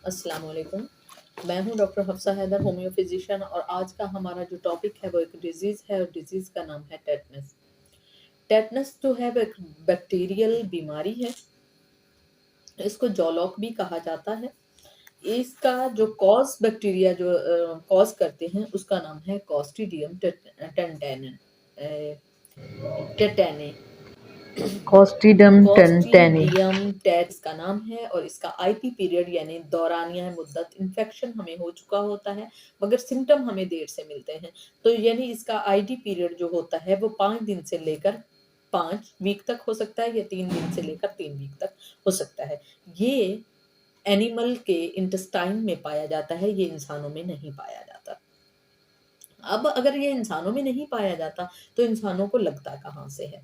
अस्सलाम वालेकुम। मैं हूँ doctor Hafsa Haidar, homeo physician, और आज का हमारा जो टॉपिक है वो एक डिजीज़ है और डिजीज़ का नाम है टेटनस। टेटनस जो है वो एक बैक्टीरियल बीमारी है। इसको जॉलॉक भी कहा जाता है। इसका जो कॉज़ बैक्टीरिया जो कॉज़ करते हैं उसका नाम है क्लॉस्ट्रीडियम टेंटेनन टेटेने। क्लॉस्ट्रीडियम टेंटेने। क्लॉस्ट्रीडियम टेट्स का नाम है और इसका आईपी पीरियड यानी दौरानिया मुद्दत इन्फेक्शन हमें हो चुका होता है, मगर सिम्टम हमें देर से मिलते हैं। तो यानी इसका आईडी पीरियड जो होता है वो 5 दिन से लेकर 5 वीक तक हो सकता है या 3 दिन से लेकर 3 वीक तक हो सकता है। ये एनिमल के इंटेस्टाइन में पाया जाता है, ये इंसानों में नहीं पाया जाता। अब अगर ये इंसानों में नहीं पाया जाता तो इंसानों को लगता कहाँ से है?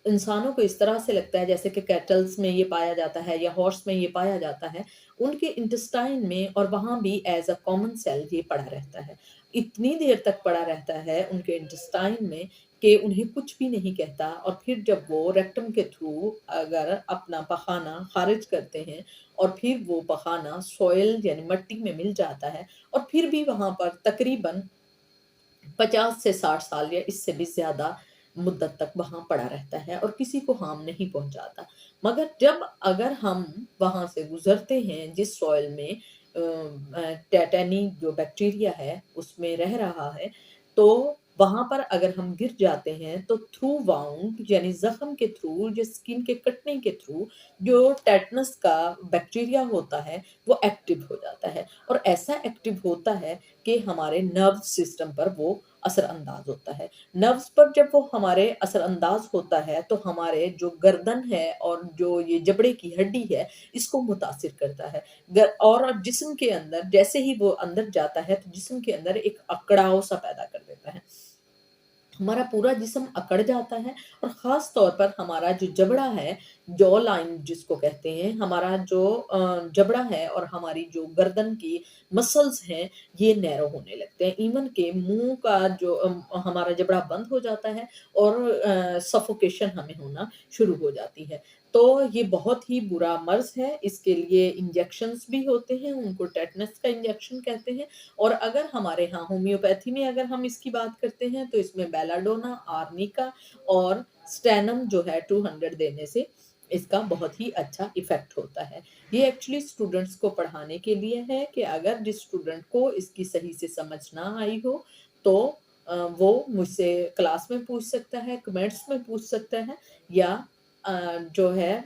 इंसानों को इस तरह से लगता है जैसे कि कैटल्स में ये पाया जाता है या हॉर्स में ये पाया जाता है, उनके इंटेस्टाइन में, और वहाँ भी एज़ अ कॉमन सेल ये पड़ा रहता है। इतनी देर तक पड़ा रहता है उनके इंटेस्टाइन में कि उन्हें कुछ भी नहीं कहता, और फिर जब वो रेक्टम के थ्रू अगर अपना पखाना खारिज करते हैं और फिर वो पखाना सॉइल यानी मिट्टी में मिल जाता है, और फिर भी वहाँ पर तकरीबन 50 से 60 साल या इससे भी ज़्यादा मुद्दत तक वहाँ पड़ा रहता है और किसी को हार्म नहीं पहुँचाता। मगर जब अगर हम वहाँ से गुज़रते हैं जिस सॉइल में टेटनी जो बैक्टीरिया है उसमें रह रहा है, तो वहाँ पर अगर हम गिर जाते हैं तो थ्रू वाउंड यानी ज़ख्म के थ्रू, जो स्किन के कटने के थ्रू, जो टेटनस का बैक्टीरिया होता है वो एक्टिव हो जाता है, और ऐसा एक्टिव होता है कि हमारे नर्व सिस्टम पर वो असरअंदाज होता है। नर्व्स पर जब वो हमारे असरअंदाज होता है तो हमारे जो गर्दन है और जो ये जबड़े की हड्डी है, इसको मुतासिर करता है। और जिस्म के अंदर जैसे ही वो अंदर जाता है तो जिस्म के अंदर एक अकड़ाव सा पैदा कर देता है। हमारा पूरा जिस्म अकड़ जाता है, और ख़ास तौर पर हमारा जो जबड़ा है, जॉ लाइन जिसको कहते हैं, हमारा जो जबड़ा है और हमारी जो गर्दन की मसल्स हैं, ये नैरो होने लगते हैं। इवन के मुँह का जो हमारा जबड़ा बंद हो जाता है और सफोकेशन हमें होना शुरू हो जाती है। तो ये बहुत ही बुरा मर्ज़ है, इसके लिए इंजेक्शंस भी होते हैं, उनको टेटनस का इंजेक्शन कहते हैं। और अगर हमारे यहाँ होम्योपैथी में अगर हम इसकी बात करते हैं तो इसमें बेलाडोना, आर्निका और स्टेनम जो है 200 देने से इसका बहुत ही अच्छा इफ़ेक्ट होता है। ये एक्चुअली स्टूडेंट्स को पढ़ाने के लिए है कि अगर जिस स्टूडेंट को इसकी सही से समझ ना आई हो तो वो मुझसे क्लास में पूछ सकता है, कमेंट्स में पूछ सकता है, या जो है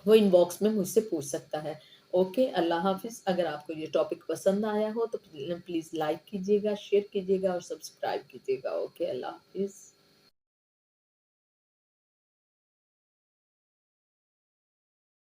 वो इनबॉक्स में मुझसे पूछ सकता है। ओके, अल्लाह हाफ़िज़। अगर आपको ये टॉपिक पसंद आया हो तो प्लीज़ लाइक कीजिएगा, शेयर कीजिएगा और सब्सक्राइब कीजिएगा। ओके, अल्लाह हाफ़िज़।